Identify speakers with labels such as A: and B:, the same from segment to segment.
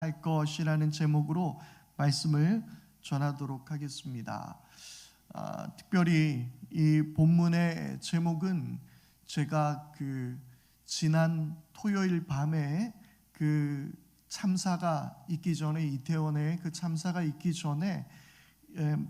A: 할 것이라는 제목으로 말씀을 전하도록 하겠습니다. 특별히 이 본문의 제목은 제가 지난 토요일 밤에 참사가 있기 전에, 이태원의 참사가 있기 전에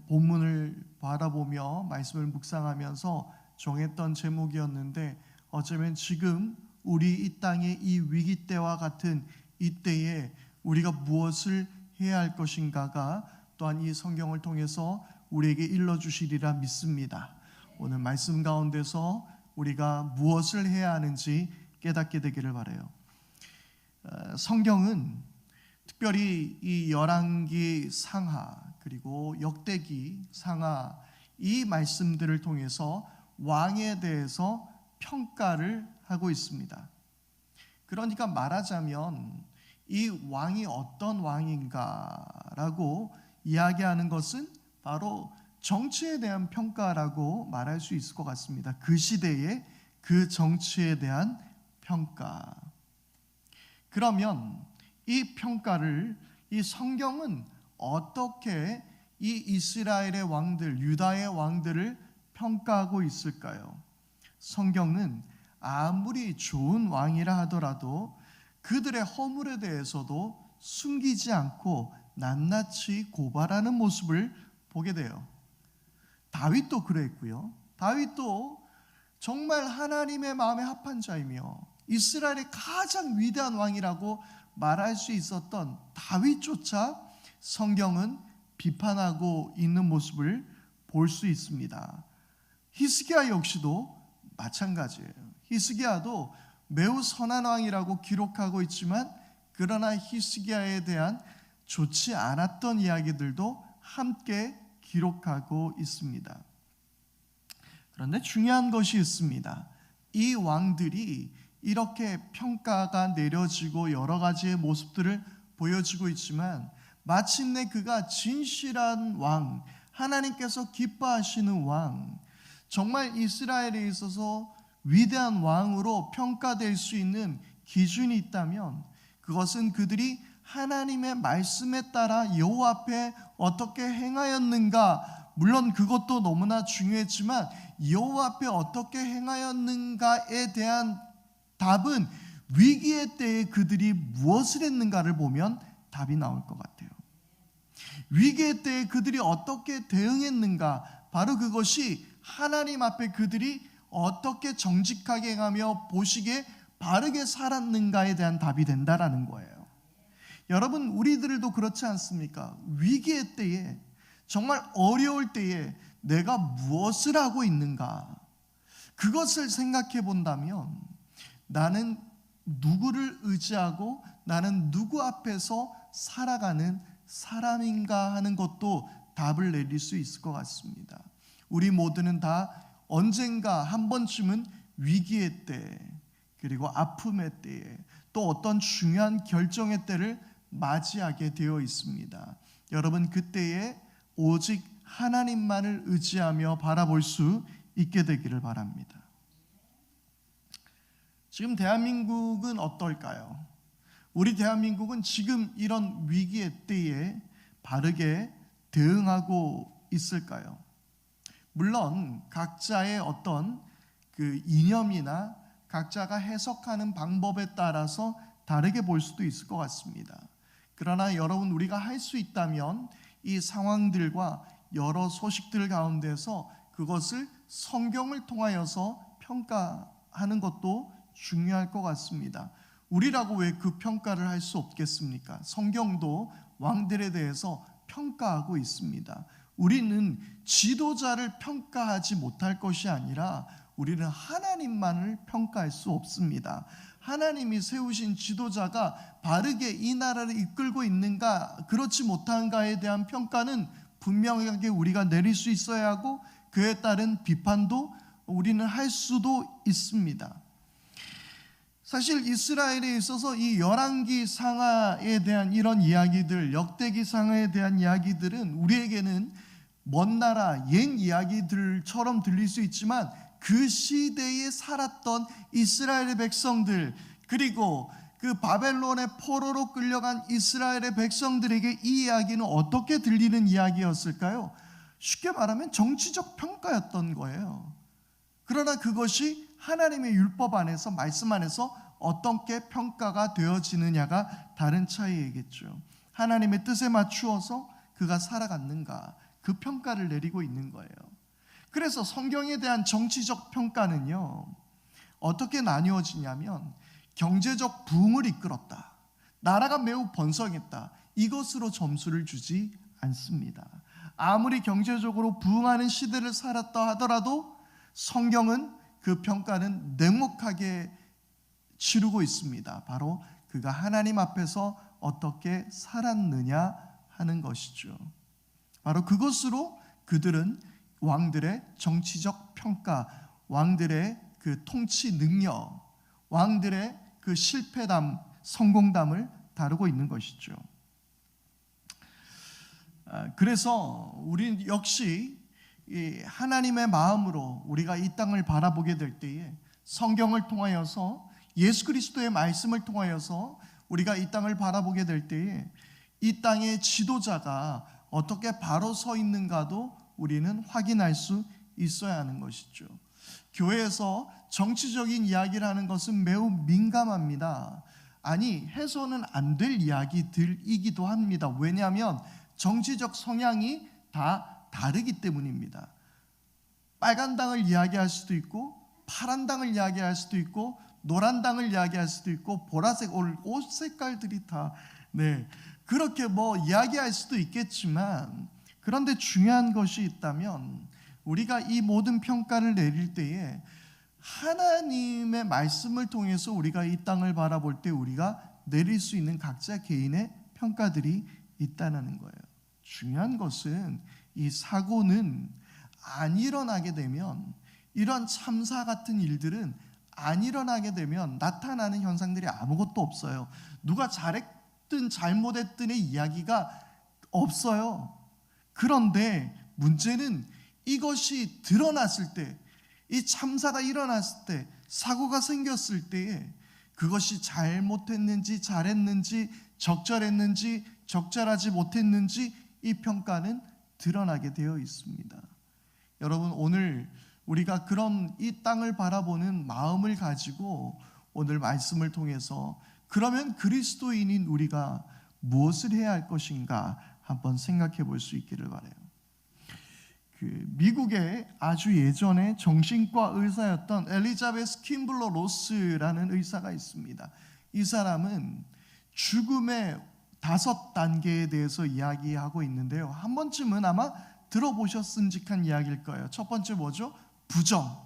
A: 본문을 바라보며 말씀을 묵상하면서 정했던 제목이었는데, 어쩌면 지금 우리 이 땅의 이 위기 때와 같은 이때에 우리가 무엇을 해야 할 것인가가 또한 이 성경을 통해서 우리에게 일러주시리라 믿습니다. 오늘 말씀 가운데서 우리가 무엇을 해야 하는지 깨닫게 되기를 바라요. 성경은 특별히 이 열왕기 상하 그리고 역대기 상하 이 말씀들을 통해서 왕에 대해서 평가를 하고 있습니다. 그러니까 말하자면 이 왕이 어떤 왕인가라고 이야기하는 것은 바로 정치에 대한 평가라고 말할 수 있을 것 같습니다. 그 시대의 그 정치에 대한 평가. 그러면 이 평가를 이 성경은 어떻게 이 이스라엘의 왕들, 유다의 왕들을 평가하고 있을까요? 성경은 아무리 좋은 왕이라 하더라도 그들의 허물에 대해서도 숨기지 않고 낱낱이 고발하는 모습을 보게 돼요. 다윗도 그랬고요. 다윗도 정말 하나님의 마음에 합한 자이며 이스라엘의 가장 위대한 왕이라고 말할 수 있었던 다윗조차 성경은 비판하고 있는 모습을 볼 수 있습니다. 히스기야 역시도 마찬가지예요. 히스기야도 매우 선한 왕이라고 기록하고 있지만, 그러나 히스기야에 대한 좋지 않았던 이야기들도 함께 기록하고 있습니다. 그런데 중요한 것이 있습니다. 이 왕들이 이렇게 평가가 내려지고 여러 가지의 모습들을 보여주고 있지만, 마침내 그가 진실한 왕, 하나님께서 기뻐하시는 왕, 정말 이스라엘에 있어서 위대한 왕으로 평가될 수 있는 기준이 있다면, 그것은 그들이 하나님의 말씀에 따라 여호와 앞에 어떻게 행하였는가, 물론 그것도 너무나 중요했지만 여호와 앞에 어떻게 행하였는가에 대한 답은 위기의 때에 그들이 무엇을 했는가를 보면 답이 나올 것 같아요. 위기의 때에 그들이 어떻게 대응했는가, 바로 그것이 하나님 앞에 그들이 어떻게 정직하게 행하며 보시기에 바르게 살았는가에 대한 답이 된다라는 거예요. 여러분, 우리들도 그렇지 않습니까? 위기의 때에, 정말 어려울 때에 내가 무엇을 하고 있는가, 그것을 생각해 본다면 나는 누구를 의지하고 나는 누구 앞에서 살아가는 사람인가 하는 것도 답을 내릴 수 있을 것 같습니다. 우리 모두는 다 언젠가 한 번쯤은 위기의 때, 그리고 아픔의 때에, 또 어떤 중요한 결정의 때를 맞이하게 되어 있습니다. 여러분, 그때에 오직 하나님만을 의지하며 바라볼 수 있게 되기를 바랍니다. 지금 대한민국은 어떨까요? 우리 대한민국은 지금 이런 위기의 때에 바르게 대응하고 있을까요? 물론 각자의 어떤 이념이나 각자가 해석하는 방법에 따라서 다르게 볼 수도 있을 것 같습니다. 그러나 여러분, 우리가 할 수 있다면 이 상황들과 여러 소식들 가운데서 그것을 성경을 통하여서 평가하는 것도 중요할 것 같습니다. 우리라고 왜 그 평가를 할 수 없겠습니까? 성경도 왕들에 대해서 평가하고 있습니다. 우리는 지도자를 평가하지 못할 것이 아니라 우리는 하나님만을 평가할 수 없습니다. 하나님이 세우신 지도자가 바르게 이 나라를 이끌고 있는가, 그렇지 못한가에 대한 평가는 분명하게 우리가 내릴 수 있어야 하고, 그에 따른 비판도 우리는 할 수도 있습니다. 사실 이스라엘에 있어서 이 열왕기 상하에 대한 이런 이야기들, 역대기 상하에 대한 이야기들은 우리에게는 먼 나라 옛 이야기들처럼 들릴 수 있지만, 그 시대에 살았던 이스라엘의 백성들, 그리고 그 바벨론의 포로로 끌려간 이스라엘의 백성들에게 이 이야기는 어떻게 들리는 이야기였을까요? 쉽게 말하면 정치적 평가였던 거예요. 그러나 그것이 하나님의 율법 안에서, 말씀 안에서 어떻게 평가가 되어지느냐가 다른 차이이겠죠. 하나님의 뜻에 맞추어서 그가 살아갔는가, 그 평가를 내리고 있는 거예요. 그래서 성경에 대한 정치적 평가는요, 어떻게 나뉘어지냐면 경제적 부흥을 이끌었다, 나라가 매우 번성했다, 이것으로 점수를 주지 않습니다. 아무리 경제적으로 부흥하는 시대를 살았다 하더라도 성경은 그 평가는 냉혹하게 치르고 있습니다. 바로 그가 하나님 앞에서 어떻게 살았느냐 하는 것이죠. 바로 그것으로 그들은 왕들의 정치적 평가, 왕들의 그 통치 능력, 왕들의 그 실패담, 성공담을 다루고 있는 것이죠. 그래서 우리는 역시 하나님의 마음으로 우리가 이 땅을 바라보게 될 때에 성경을 통하여서, 예수 그리스도의 말씀을 통하여서 우리가 이 땅을 바라보게 될 때에 이 땅의 지도자가 어떻게 바로 서 있는가도 우리는 확인할 수 있어야 하는 것이죠. 교회에서 정치적인 이야기를 하는 것은 매우 민감합니다. 아니, 해서는 안 될 이야기들이기도 합니다. 왜냐하면 정치적 성향이 다 다르기 때문입니다. 빨간 당을 이야기할 수도 있고, 파란 당을 이야기할 수도 있고, 노란 당을 이야기할 수도 있고, 보라색 옷 색깔들이 다 그렇게 이야기할 수도 있겠지만, 그런데 중요한 것이 있다면 우리가 이 모든 평가를 내릴 때에 하나님의 말씀을 통해서 우리가 이 땅을 바라볼 때 우리가 내릴 수 있는 각자 개인의 평가들이 있다는 거예요. 중요한 것은 이 사고는 안 일어나게 되면, 이런 참사 같은 일들은 안 일어나게 되면 나타나는 현상들이 아무것도 없어요. 누가 잘했든 잘못했든의 이야기가 없어요. 그런데 문제는 이것이 드러났을 때, 이 참사가 일어났을 때, 사고가 생겼을 때에 그것이 잘못했는지 잘했는지, 적절했는지 적절하지 못했는지, 이 평가는 드러나게 되어 있습니다. 여러분, 오늘 우리가 그런 이 땅을 바라보는 마음을 가지고 오늘 말씀을 통해서 그러면 그리스도인인 우리가 무엇을 해야 할 것인가 한번 생각해 볼 수 있기를 바라요. 미국의 아주 예전에 정신과 의사였던 엘리자베스 킴블러 로스라는 의사가 있습니다. 이 사람은 죽음의 5단계에 대해서 이야기하고 있는데요, 한 번쯤은 아마 들어보셨음직한 이야기일 거예요. 첫 번째 뭐죠? 부정.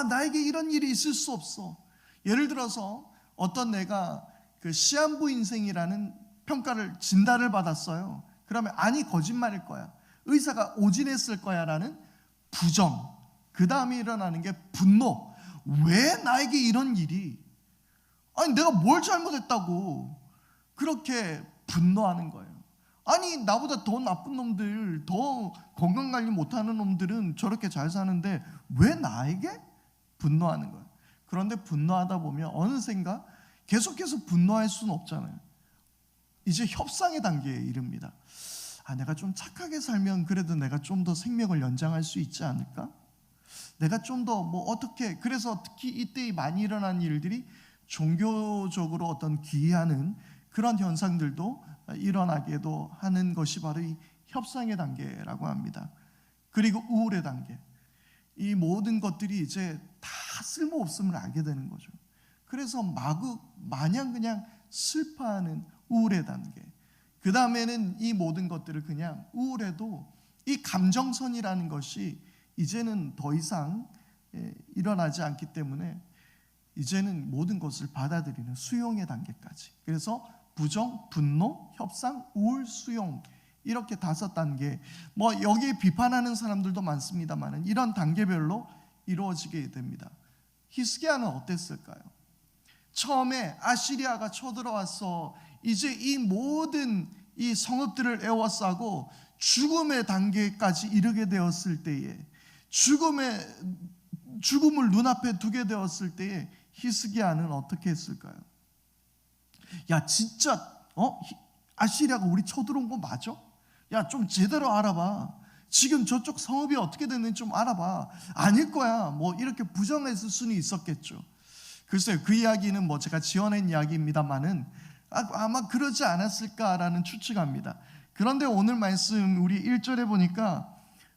A: 나에게 이런 일이 있을 수 없어. 예를 들어서 어떤 내가 그 시한부 인생이라는 진단을 받았어요. 그러면 아니, 거짓말일 거야, 의사가 오진했을 거야 라는 부정. 그 다음에 일어나는 게 분노. 왜 나에게 이런 일이, 아니 내가 뭘 잘못했다고 그렇게 분노하는 거예요. 아니, 나보다 더 나쁜 놈들, 더 건강관리 못하는 놈들은 저렇게 잘 사는데 왜 나에게 분노하는 거예요. 그런데 분노하다 보면 어느샌가 계속해서 분노할 수는 없잖아요. 이제 협상의 단계에 이릅니다. 내가 좀 착하게 살면 그래도 내가 좀 더 생명을 연장할 수 있지 않을까? 내가 좀 더 어떻게, 그래서 특히 이때 많이 일어난 일들이 종교적으로 어떤 기이하는 그런 현상들도 일어나게도 하는 것이 바로 이 협상의 단계라고 합니다. 그리고 우울의 단계. 이 모든 것들이 이제 다 쓸모없음을 알게 되는 거죠. 그래서 마냥 그냥 슬퍼하는 우울의 단계. 그 다음에는 이 모든 것들을 그냥 우울해도 이 감정선이라는 것이 이제는 더 이상 일어나지 않기 때문에 이제는 모든 것을 받아들이는 수용의 단계까지. 그래서 부정, 분노, 협상, 우울, 수용, 이렇게 5단계. 여기에 비판하는 사람들도 많습니다만 이런 단계별로 이루어지게 됩니다. 히스기야는 어땠을까요? 처음에 아시리아가 쳐들어와서 이제 이 모든 이 성읍들을 에워싸고 죽음의 단계까지 이르게 되었을 때에, 죽음을 눈앞에 두게 되었을 때에 히스기야는 어떻게 했을까요? 야 진짜 아시리아가 우리 쳐들어온 거 맞아? 야 좀 제대로 알아봐. 지금 저쪽 성읍이 어떻게 됐는지 좀 알아봐. 아닐 거야. 뭐 이렇게 부정했을 수는 있었겠죠. 글쎄요, 그 이야기는 뭐 제가 지어낸 이야기입니다만은 아마 그러지 않았을까라는 추측합니다. 그런데 오늘 말씀 우리 1절에 보니까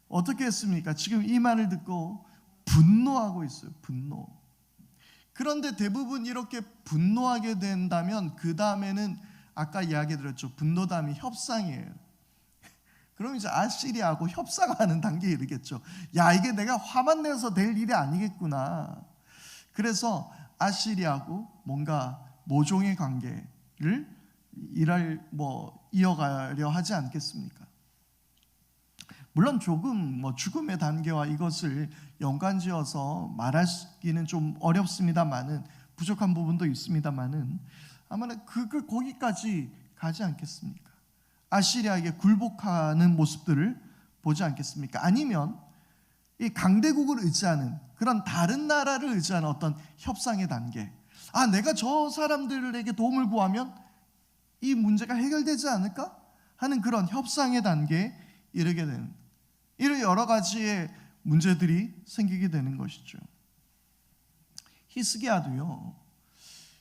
A: 어떻게 했습니까? 지금 이 말을 듣고 분노하고 있어요. 분노. 그런데 대부분 이렇게 분노하게 된다면 그 다음에는 아까 이야기 드렸죠. 분노 다음이 협상이에요. 그럼 이제 아시리아하고 협상하는 단계에 이르겠죠. 야, 이게 내가 화만 내서 될 일이 아니겠구나. 그래서 아시리아하고 뭔가 모종의 관계를 이어가려 하지 않겠습니까? 물론 조금 죽음의 단계와 이것을 연관지어서 말하기는 좀 어렵습니다만은, 부족한 부분도 있습니다만은 아마 거기까지 가지 않겠습니까? 아시리아에게 굴복하는 모습들을 보지 않겠습니까? 아니면 이 강대국을 의지하는 그런 다른 나라를 의지하는 어떤 협상의 단계, 내가 저 사람들에게 도움을 구하면 이 문제가 해결되지 않을까 하는 그런 협상의 단계에 이르게 되는, 이런 여러 가지의 문제들이 생기게 되는 것이죠. 히스기야도요.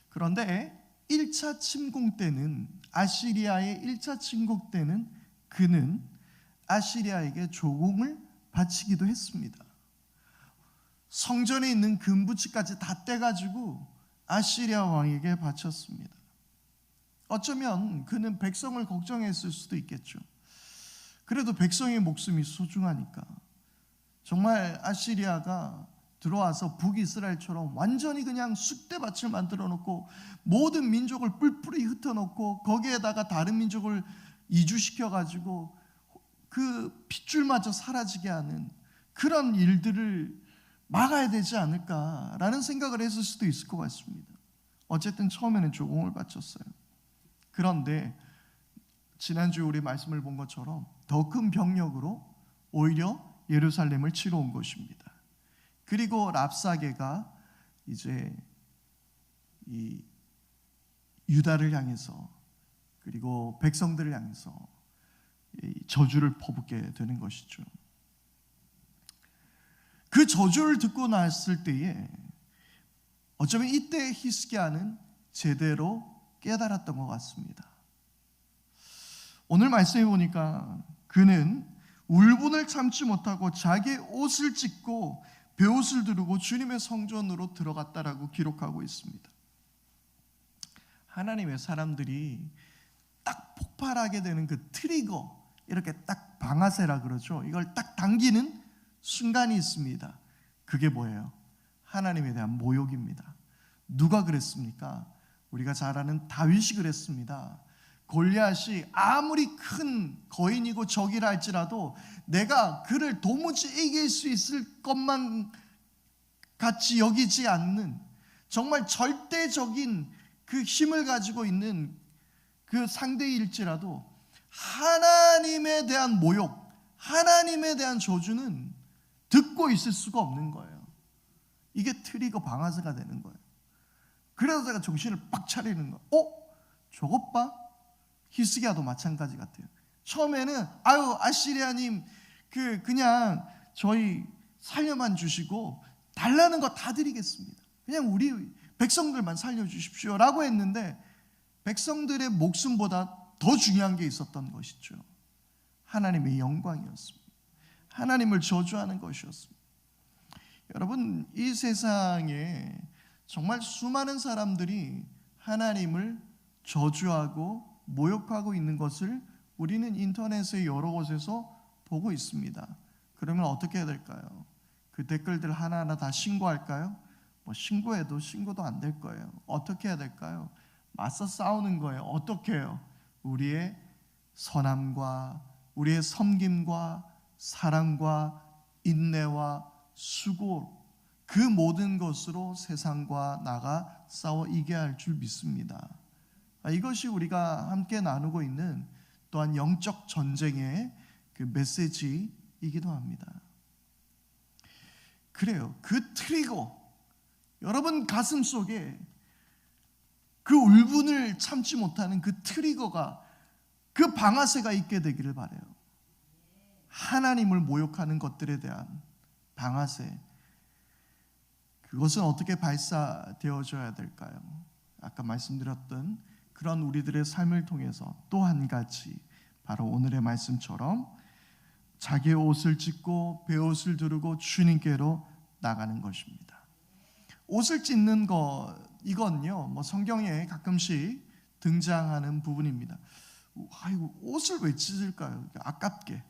A: 그런데 1차 침공 때는, 아시리아의 1차 침공 때는 그는 아시리아에게 조공을 바치기도 했습니다. 성전에 있는 금부치까지 다 떼가지고 아시리아 왕에게 바쳤습니다. 어쩌면 그는 백성을 걱정했을 수도 있겠죠. 그래도 백성의 목숨이 소중하니까 정말 아시리아가 들어와서 북이스라엘처럼 완전히 그냥 쑥대밭을 만들어 놓고 모든 민족을 뿔뿔이 흩어놓고 거기에다가 다른 민족을 이주시켜 가지고 그 핏줄마저 사라지게 하는 그런 일들을 막아야 되지 않을까라는 생각을 했을 수도 있을 것 같습니다. 어쨌든 처음에는 조공을 바쳤어요. 그런데 지난주에 우리 말씀을 본 것처럼 더 큰 병력으로 오히려 예루살렘을 치러 온 것입니다. 그리고 랍사게가 이제 이 유다를 향해서, 그리고 백성들을 향해서 저주를 퍼붓게 되는 것이죠. 그 저주를 듣고 났을 때에 어쩌면 이때 히스기야는 제대로 깨달았던 것 같습니다. 오늘 말씀해 보니까 그는 울분을 참지 못하고 자기의 옷을 찢고 베옷을 두르고 주님의 성전으로 들어갔다라고 기록하고 있습니다. 하나님의 사람들이 딱 폭발하게 되는 그 트리거, 이렇게 딱 방아쇠라 그러죠. 이걸 딱 당기는 순간이 있습니다. 그게 뭐예요? 하나님에 대한 모욕입니다. 누가 그랬습니까? 우리가 잘 아는 다윗이 그랬습니다. 골리앗이 아무리 큰 거인이고 적이라 할지라도 내가 그를 도무지 이길 수 있을 것만 같이 여기지 않는, 정말 절대적인 그 힘을 가지고 있는 그 상대일지라도 하나님에 대한 모욕, 하나님에 대한 저주는 듣고 있을 수가 없는 거예요. 이게 트리거 방아쇠가 되는 거예요. 그래서 제가 정신을 빡 차리는 거예요. 저것 봐. 히스기야도 마찬가지 같아요. 처음에는 아시리아님 그냥 저희 살려만 주시고 달라는 거 다 드리겠습니다. 그냥 우리 백성들만 살려주십시오 라고 했는데 백성들의 목숨보다 더 중요한 게 있었던 것이죠. 하나님의 영광이었습니다. 하나님을 저주하는 것이었습니다. 여러분, 이 세상에 정말 수많은 사람들이 하나님을 저주하고 모욕하고 있는 것을 우리는 인터넷의 여러 곳에서 보고 있습니다. 그러면 어떻게 해야 될까요? 그 댓글들 하나하나 다 신고할까요? 신고해도 신고도 안 될 거예요. 어떻게 해야 될까요? 맞서 싸우는 거예요. 어떻게 해요? 우리의 선함과 우리의 섬김과 사랑과 인내와 수고, 그 모든 것으로 세상과 나가 싸워 이겨야 할 줄 믿습니다. 이것이 우리가 함께 나누고 있는 또한 영적 전쟁의 그 메시지이기도 합니다. 그래요. 그 트리거, 여러분 가슴 속에 그 울분을 참지 못하는 그 트리거가, 그 방아쇠가 있게 되기를 바라요. 하나님을 모욕하는 것들에 대한 방아쇠, 그것은 어떻게 발사되어져야 될까요? 아까 말씀드렸던 그런 우리들의 삶을 통해서 또 한 가지, 바로 오늘의 말씀처럼 자기의 옷을 찢고 베옷을 두르고 주님께로 나가는 것입니다. 옷을 찢는 것, 이건요, 성경에 가끔씩 등장하는 부분입니다. 아이고, 옷을 왜 찢을까요? 아깝게.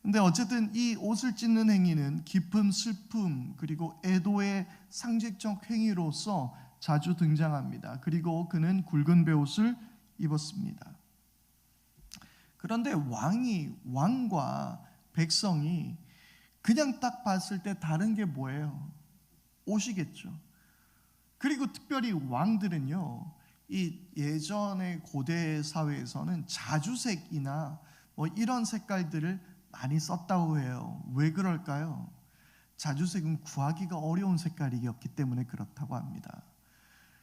A: 근데 어쨌든 이 옷을 찢는 행위는 기쁨, 슬픔, 그리고 애도의 상징적 행위로서 자주 등장합니다. 그리고 그는 굵은 베옷을 입었습니다. 그런데 왕과 백성이 그냥 딱 봤을 때 다른 게 뭐예요? 옷이겠죠. 그리고 특별히 왕들은요, 이 예전의 고대 사회에서는 자주색이나 이런 색깔들을 많이 썼다고 해요. 왜 그럴까요? 자주색은 구하기가 어려운 색깔이었기 때문에 그렇다고 합니다.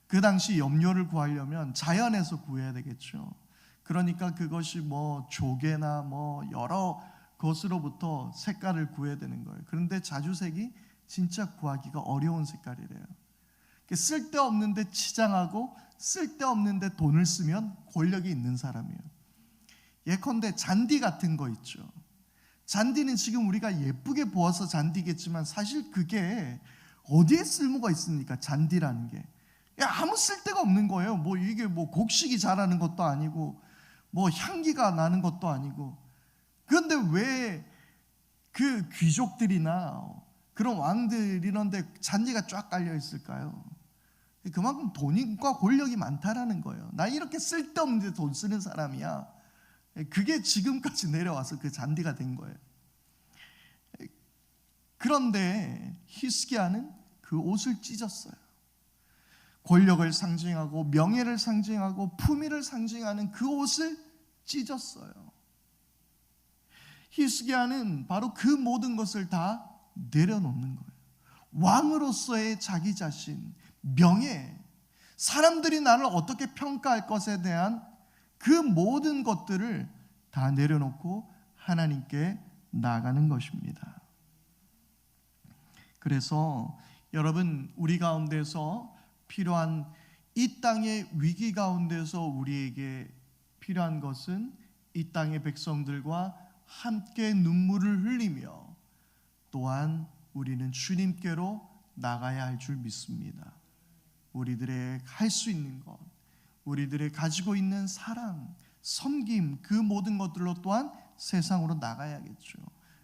A: 그 당시 염료를 구하려면 자연에서 구해야 되겠죠. 그러니까 그것이 조개나 여러 것으로부터 색깔을 구해야 되는 거예요. 그런데 자주색이 진짜 구하기가 어려운 색깔이래요. 쓸데없는데 치장하고 쓸데없는데 돈을 쓰면 권력이 있는 사람이에요. 예컨대 잔디 같은 거 있죠. 잔디는 지금 우리가 예쁘게 보아서 잔디겠지만 사실 그게 어디에 쓸모가 있습니까? 잔디라는 게 아무 쓸데가 없는 거예요. 이게 곡식이 자라는 것도 아니고 향기가 나는 것도 아니고. 그런데 왜 그 귀족들이나 그런 왕들 이런데 잔디가 쫙 깔려 있을까요? 그만큼 돈과 권력이 많다라는 거예요. 나 이렇게 쓸데없는데 돈 쓰는 사람이야. 그게 지금까지 내려와서 그 잔디가 된 거예요. 그런데 히스기야는 그 옷을 찢었어요. 권력을 상징하고 명예를 상징하고 품위를 상징하는 그 옷을 찢었어요. 히스기야는 바로 그 모든 것을 다 내려놓는 거예요. 왕으로서의 자기 자신, 명예, 사람들이 나를 어떻게 평가할 것에 대한 그 모든 것들을 다 내려놓고 하나님께 나아가는 것입니다. 그래서 여러분, 우리 가운데서 필요한, 이 땅의 위기 가운데서 우리에게 필요한 것은 이 땅의 백성들과 함께 눈물을 흘리며 또한 우리는 주님께로 나가야 할 줄 믿습니다. 우리들의 할 수 있는 것, 우리들의 가지고 있는 사랑, 섬김, 그 모든 것들로 또한 세상으로 나가야겠죠.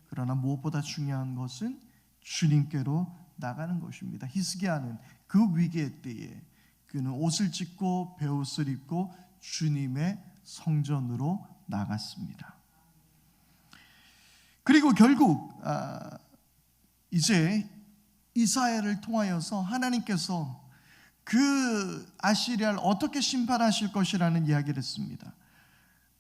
A: 그러나 무엇보다 중요한 것은 주님께로 나가는 것입니다. 히스기야는 그 위기의 때에 그는 옷을 찢고 베옷을 입고 주님의 성전으로 나갔습니다. 그리고 결국 이제 이사야를 통하여서 하나님께서 그 아시리아를 어떻게 심판하실 것이라는 이야기를 했습니다.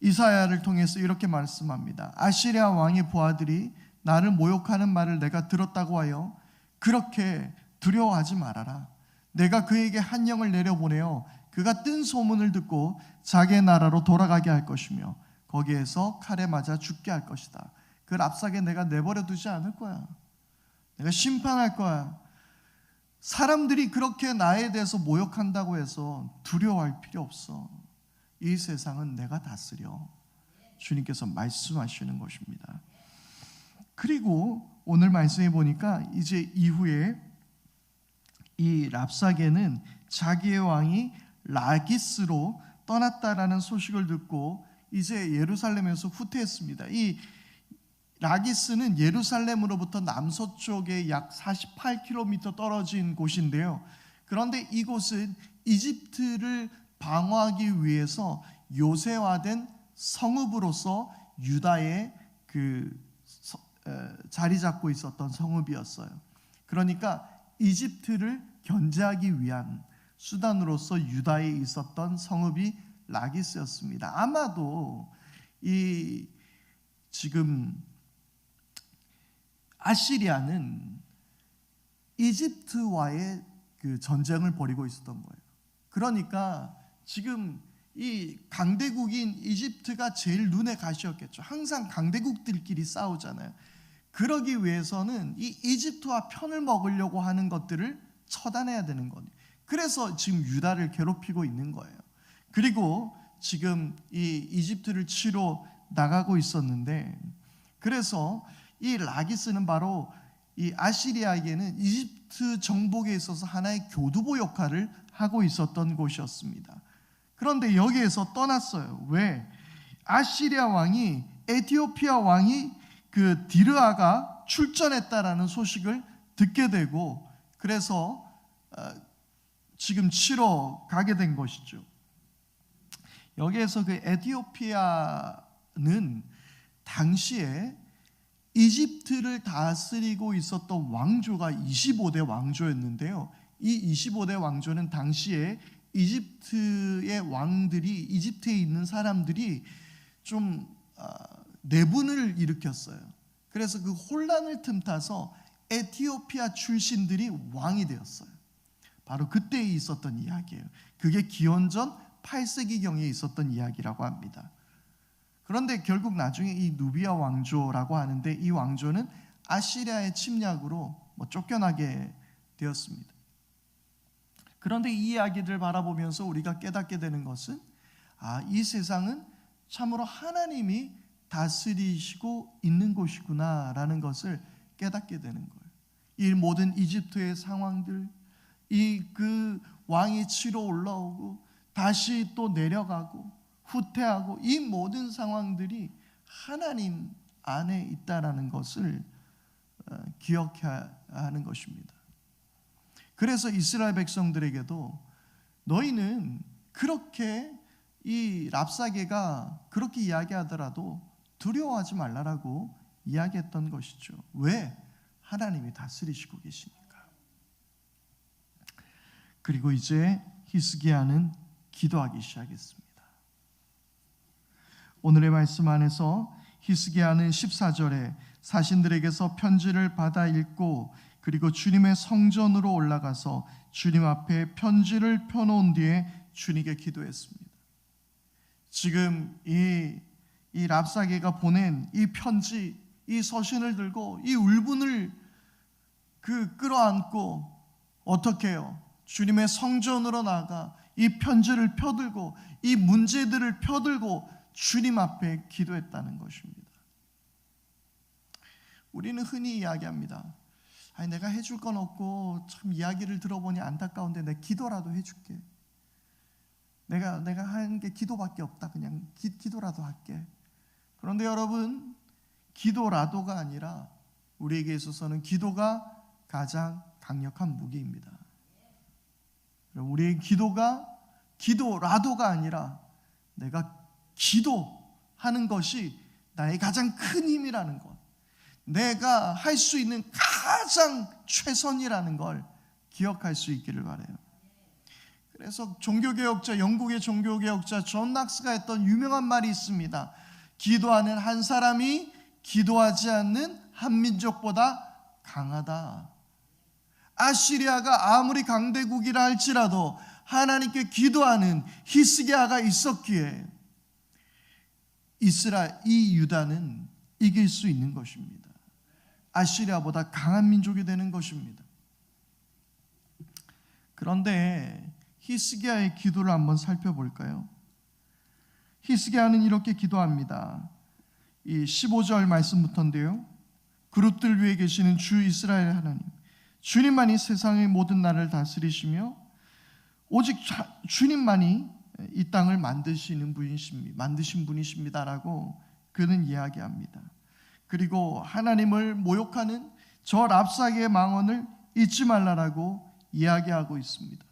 A: 이사야를 통해서 이렇게 말씀합니다. 아시리아 왕의 부하들이 나를 모욕하는 말을 내가 들었다고 하여 그렇게 두려워하지 말아라. 내가 그에게 한 영을 내려보내어 그가 뜬 소문을 듣고 자기의 나라로 돌아가게 할 것이며 거기에서 칼에 맞아 죽게 할 것이다. 그 랍사게 내가 내버려 두지 않을 거야. 내가 심판할 거야. 사람들이 그렇게 나에 대해서 모욕한다고 해서 두려워할 필요 없어. 이 세상은 내가 다스려. 주님께서 말씀하시는 것입니다. 그리고 오늘 말씀해 보니까 이제 이후에 이 랍사게는 자기의 왕이 라기스로 떠났다라는 소식을 듣고 이제 예루살렘에서 후퇴했습니다. 이 라기스는 예루살렘으로부터 남서쪽에 약 48km 떨어진 곳인데요. 그런데 이곳은 이집트를 방어하기 위해서 요새화된 성읍으로서 유다에 자리 잡고 있었던 성읍이었어요. 그러니까 이집트를 견제하기 위한 수단으로서 유다에 있었던 성읍이 라기스였습니다. 아마도 이 지금 아시리아는 이집트와의 그 전쟁을 벌이고 있었던 거예요. 그러니까 지금 이 강대국인 이집트가 제일 눈에 가시였겠죠. 항상 강대국들끼리 싸우잖아요. 그러기 위해서는 이 이집트와 편을 먹으려고 하는 것들을 처단해야 되는 거예요. 그래서 지금 유다를 괴롭히고 있는 거예요. 그리고 지금 이 이집트를 치러 나가고 있었는데, 그래서 이 라기스는 바로 이 아시리아에게는 이집트 정복에 있어서 하나의 교두보 역할을 하고 있었던 곳이었습니다. 그런데 여기에서 떠났어요. 왜? 아시리아 왕이, 에티오피아 왕이 그 디르아가 출전했다라는 소식을 듣게 되고, 그래서 지금 치러 가게 된 것이죠. 여기에서 그 에티오피아는 당시에 이집트를 다스리고 있었던 왕조가 25대 왕조였는데요. 이 25대 왕조는 당시에 이집트의 왕들이, 이집트에 있는 사람들이 좀 내분을 일으켰어요. 그래서 그 혼란을 틈타서 에티오피아 출신들이 왕이 되었어요. 바로 그때 있었던 이야기예요. 그게 기원전 8세기경에 있었던 이야기라고 합니다. 그런데 결국 나중에 이 누비아 왕조라고 하는데, 이 왕조는 아시리아의 침략으로 쫓겨나게 되었습니다. 그런데 이 이야기들을 바라보면서 우리가 깨닫게 되는 것은, 이 세상은 참으로 하나님이 다스리시고 있는 곳이구나 라는 것을 깨닫게 되는 거예요. 이 모든 이집트의 상황들, 그 왕이 치러 올라오고 다시 또 내려가고 후퇴하고, 이 모든 상황들이 하나님 안에 있다라는 것을 기억해야 하는 것입니다. 그래서 이스라엘 백성들에게도 너희는 그렇게 이 랍사게가 그렇게 이야기하더라도 두려워하지 말라라고 이야기했던 것이죠. 왜? 하나님이 다스리시고 계시니까. 그리고 이제 히스기야는 기도하기 시작했습니다. 오늘의 말씀 안에서 히스기야는 14절에 사신들에게서 편지를 받아 읽고, 그리고 주님의 성전으로 올라가서 주님 앞에 편지를 펴놓은 뒤에 주님께 기도했습니다. 지금 이 랍사게가 보낸 이 편지, 이 서신을 들고 이 울분을 끌어안고 어떻게 해요? 주님의 성전으로 나가 이 편지를 펴들고 이 문제들을 펴들고 주님 앞에 기도했다는 것입니다. 우리는 흔히 이야기합니다. 내가 해줄 건 없고 참 이야기를 들어보니 안타까운데 내 기도라도 해줄게. 내가 하는 게 기도밖에 없다. 그냥 기도라도 할게. 그런데 여러분, 기도라도가 아니라 우리에게 있어서는 기도가 가장 강력한 무기입니다. 우리의 기도라도가 아니라 내가 기도하는 것이 나의 가장 큰 힘이라는 것, 내가 할 수 있는 가장 최선이라는 걸 기억할 수 있기를 바라요. 그래서 종교개혁자, 영국의 종교개혁자 존 낙스가 했던 유명한 말이 있습니다. 기도하는 한 사람이 기도하지 않는 한 민족보다 강하다. 아시리아가 아무리 강대국이라 할지라도 하나님께 기도하는 히스기야가 있었기에 이 유다는 이길 수 있는 것입니다. 아시리아보다 강한 민족이 되는 것입니다. 그런데 히스기야의 기도를 한번 살펴볼까요? 히스기야는 이렇게 기도합니다. 이 15절 말씀부터인데요. 그룹들 위에 계시는 주 이스라엘 하나님, 주님만이 세상의 모든 나라를 다스리시며 오직 주님만이 이 땅을 만드신 분이십니다라고 그는 이야기합니다. 그리고 하나님을 모욕하는 저 랍사게의 망언을 잊지 말라라고 이야기하고 있습니다.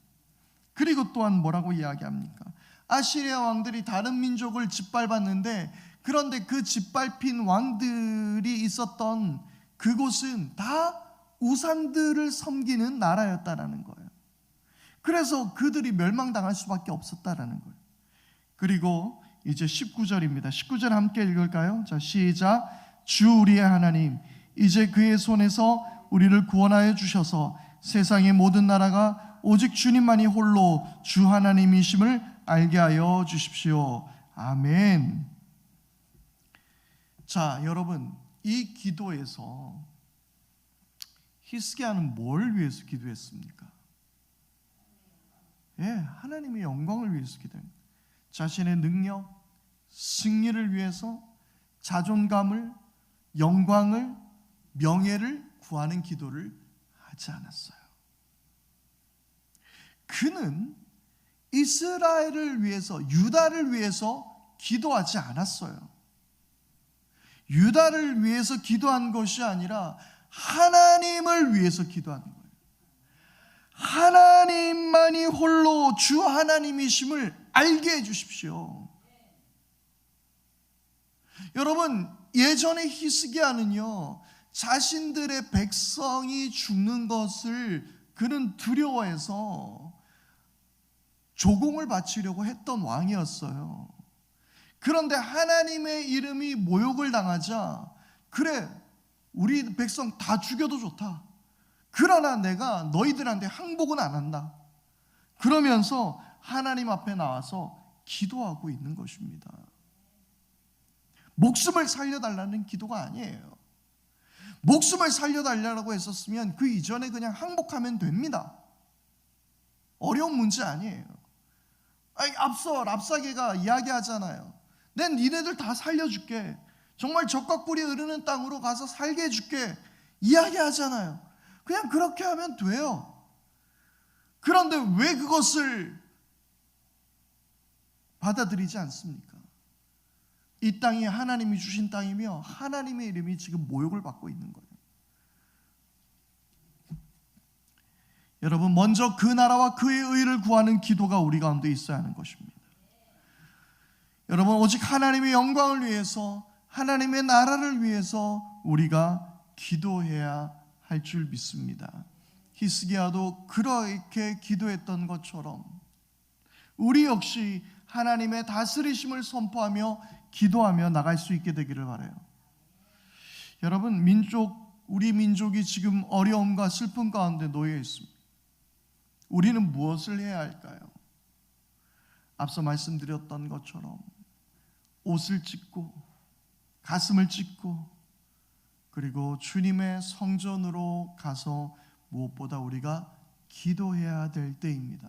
A: 그리고 또한 뭐라고 이야기합니까? 아시리아 왕들이 다른 민족을 짓밟았는데, 그런데 그 짓밟힌 왕들이 있었던 그곳은 다 우상들을 섬기는 나라였다라는 거예요. 그래서 그들이 멸망당할 수밖에 없었다라는 거예요. 그리고 이제 19절입니다. 19절 함께 읽을까요? 자, 시작. 주 우리의 하나님, 이제 그의 손에서 우리를 구원하여 주셔서 세상의 모든 나라가 오직 주님만이 홀로 주 하나님이심을 알게 하여 주십시오. 아멘. 자, 여러분, 이 기도에서 히스기야는 뭘 위해서 기도했습니까? 하나님의 영광을 위해서 기도합니다. 자신의 능력, 승리를 위해서 자존감을, 영광을, 명예를 구하는 기도를 하지 않았어요. 그는 이스라엘을 위해서, 유다를 위해서 기도하지 않았어요. 유다를 위해서 기도한 것이 아니라 하나님을 위해서 기도하는 거예요. 하나님만이 홀로 주 하나님이심을 알게 해주십시오. 여러분, 예전에 히스기야는요, 자신들의 백성이 죽는 것을 그는 두려워해서 조공을 바치려고 했던 왕이었어요. 그런데 하나님의 이름이 모욕을 당하자, 그래, 우리 백성 다 죽여도 좋다. 그러나 내가 너희들한테 항복은 안 한다. 그러면서 하나님 앞에 나와서 기도하고 있는 것입니다. 목숨을 살려달라는 기도가 아니에요. 목숨을 살려달라고 했었으면 그 이전에 그냥 항복하면 됩니다. 어려운 문제 아니에요. 앞서 랍사게가 이야기하잖아요. 난 니네들 다 살려줄게. 정말 젖과 꿀이 흐르는 땅으로 가서 살게 해줄게. 이야기하잖아요. 그냥 그렇게 하면 돼요. 그런데 왜 그것을 받아들이지 않습니까? 이 땅이 하나님이 주신 땅이며 하나님의 이름이 지금 모욕을 받고 있는 거예요. 여러분, 먼저 그 나라와 그의 의를 구하는 기도가 우리 가운데 있어야 하는 것입니다. 여러분, 오직 하나님의 영광을 위해서, 하나님의 나라를 위해서 우리가 기도해야 할 줄 믿습니다. 히스기야도 그렇게 기도했던 것처럼 우리 역시 하나님의 다스리심을 선포하며 기도하며 나갈 수 있게 되기를 바라요. 여러분, 우리 민족이 지금 어려움과 슬픔 가운데 놓여 있습니다. 우리는 무엇을 해야 할까요? 앞서 말씀드렸던 것처럼 옷을 찢고 가슴을 찢고 그리고 주님의 성전으로 가서 무엇보다 우리가 기도해야 될 때입니다.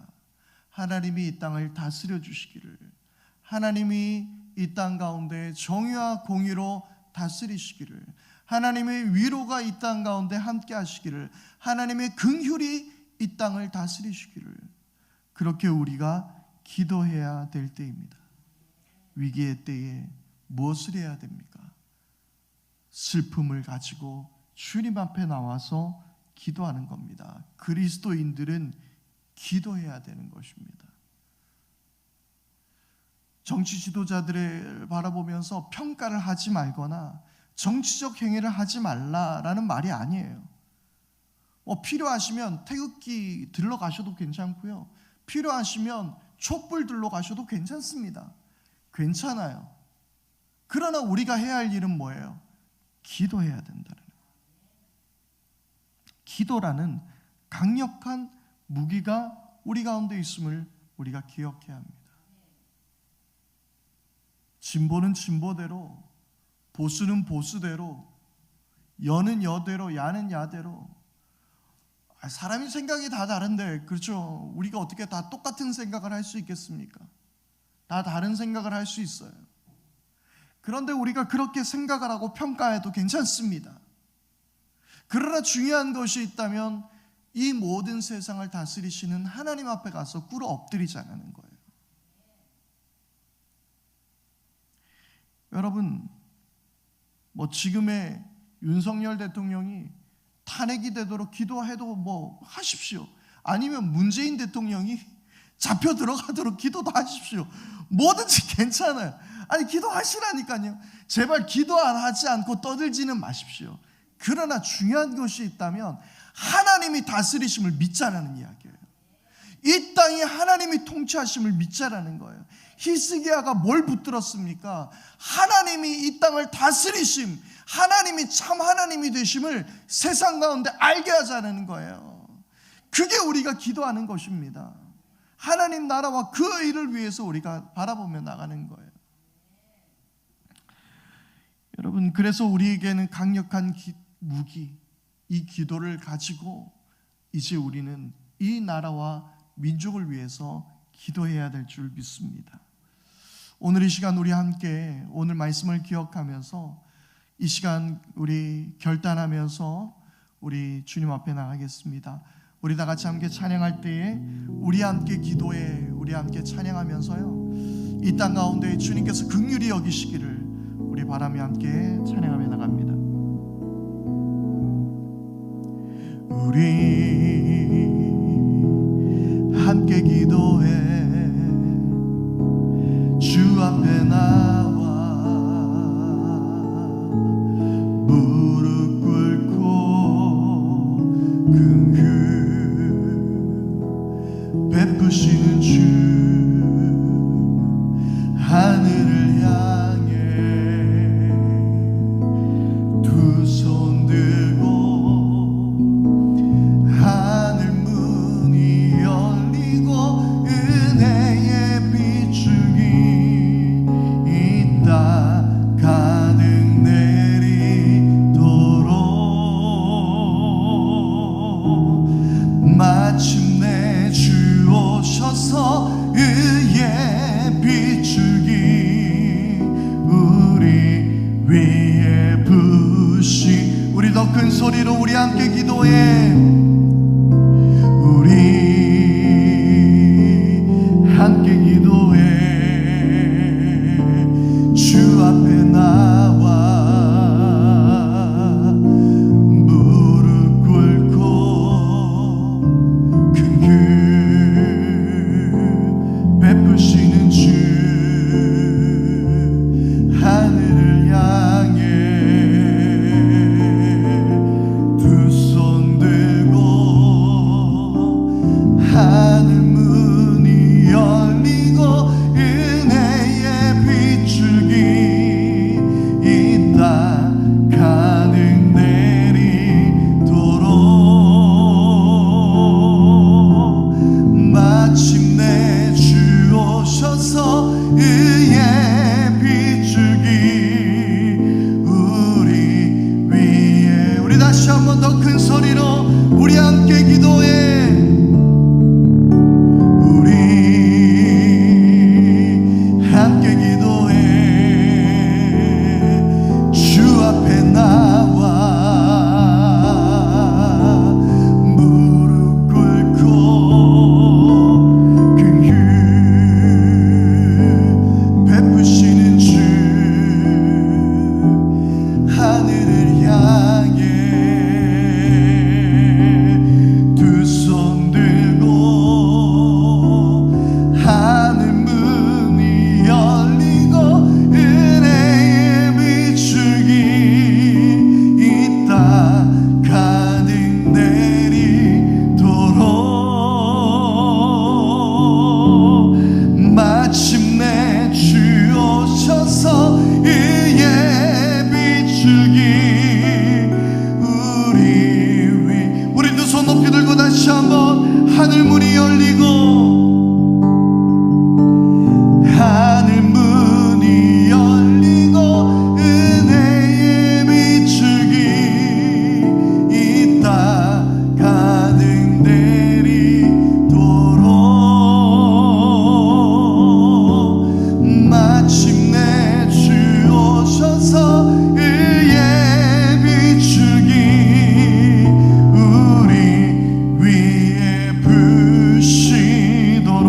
A: 하나님이 이 땅을 다스려 주시기를, 하나님이 이 땅 가운데 정의와 공의로 다스리시기를, 하나님의 위로가 이 땅 가운데 함께 하시기를, 하나님의 긍휼이 이 땅을 다스리시기를, 그렇게 우리가 기도해야 될 때입니다. 위기의 때에 무엇을 해야 됩니까? 슬픔을 가지고 주님 앞에 나와서 기도하는 겁니다. 그리스도인들은 기도해야 되는 것입니다. 정치 지도자들을 바라보면서 평가를 하지 말거나 정치적 행위를 하지 말라라는 말이 아니에요. 필요하시면 태극기 들러 가셔도 괜찮고요. 필요하시면 촛불 들러 가셔도 괜찮습니다. 괜찮아요. 그러나 우리가 해야 할 일은 뭐예요? 기도해야 된다는 거예요. 기도라는 강력한 무기가 우리 가운데 있음을 우리가 기억해야 합니다. 진보는 진보대로, 보수는 보수대로, 여는 여대로, 야는 야대로. 사람이 생각이 다 다른데, 그렇죠? 우리가 어떻게 다 똑같은 생각을 할 수 있겠습니까? 다 다른 생각을 할 수 있어요. 그런데 우리가 그렇게 생각을 하고 평가해도 괜찮습니다. 그러나 중요한 것이 있다면 이 모든 세상을 다스리시는 하나님 앞에 가서 꿇어 엎드리자는 거예요. 여러분, 지금의 윤석열 대통령이 탄핵이 되도록 기도해도 하십시오. 아니면 문재인 대통령이 잡혀 들어가도록 기도도 하십시오. 뭐든지 괜찮아요. 아니, 기도하시라니까요. 제발 기도 안 하지 않고 떠들지는 마십시오. 그러나 중요한 것이 있다면 하나님이 다스리심을 믿자라는 이야기예요. 이 땅이 하나님이 통치하심을 믿자라는 거예요. 히스기야가 뭘 붙들었습니까? 하나님이 이 땅을 다스리심, 하나님이 참 하나님이 되심을 세상 가운데 알게 하자는 거예요. 그게 우리가 기도하는 것입니다. 하나님 나라와 그 일을 위해서 우리가 바라보며 나가는 거예요. 여러분, 그래서 우리에게는 강력한 무기, 이 기도를 가지고 이제 우리는 이 나라와 민족을 위해서 기도해야 될 줄 믿습니다. 오늘 이 시간 우리 함께 오늘 말씀을 기억하면서 이 시간 우리 결단하면서 우리 주님 앞에 나가겠습니다. 우리 다 같이 함께 찬양할 때에 우리 함께 기도해, 우리 함께 찬양하면서요, 이 땅 가운데 주님께서 긍휼히 여기시기를 우리 바라며 함께 찬양하며 나갑니다. 우리 함께 기도해 주 앞에 나와 무릎 꿇고 긍휼 베푸시는 주 하늘을 향해 두 손 들고 하늘 문이 열리고 은혜의 비추기 이 땅 가득 내리도록 마침내 주 오셔서 의의 비추기 우리 위에 부시. 우리 더 큰 소리로 우리 함께 기도해. 우리 함께 기도해 주 앞에 나와 무릎 꿇고 긍휼 베푸시는 주 하늘을 향해 두 손 들고 하늘 문이 열리고 은혜의 비추기 이 땅 가득 내리도록 마침내 주 오셔서 의의 비추기 우리 위에. 우리 다시 한번 더 큰 소리로 우리 함께 기도해. 우리 함께 기도해 주 앞에 나와 무릎 꿇고 긍휼 베푸시는 주 하늘을 향해 두 손 들고 하늘 문이 열리고 은혜의 비추기 이 땅 가득 내리도록 마침내 주 오셔서 의의 비추기 우리 위. 우리 두 손 높이 들고 다시 한번 하늘 문이 열리고 하늘 문이 열리고 은혜의 비추기 이 땅 가득 내리도록 마침내 주 오셔서 의의 비추기 우리 위에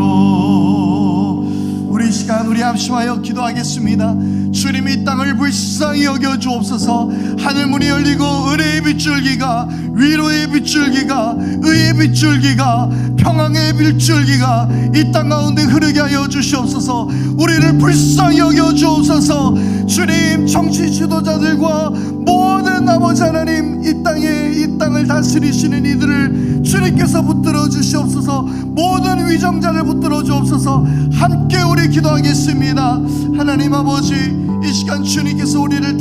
A: 부시도록. 우리 이 시간 우리 합심하여 기도하겠습니다. 주님 이 땅을 불쌍히 여겨 주옵소서. 하늘문이 열리고 은혜의 빗줄기가, 위로의 빗줄기가, 의의 빗줄기가, 평강의 빗줄기가 이 땅 가운데 흐르게 하여 주시옵소서. 우리를 불쌍히 여겨 주옵소서. 주님, 정치 지도자들과 모든 아버지 하나님, 이 땅을 다스리시는 이들을 주님께서 붙들어 주시옵소서. 모든 위정자를 붙들어 주옵소서. 함께 우리 기도하겠습니다. 하나님 아버지, 이 시간 주님께서 우리를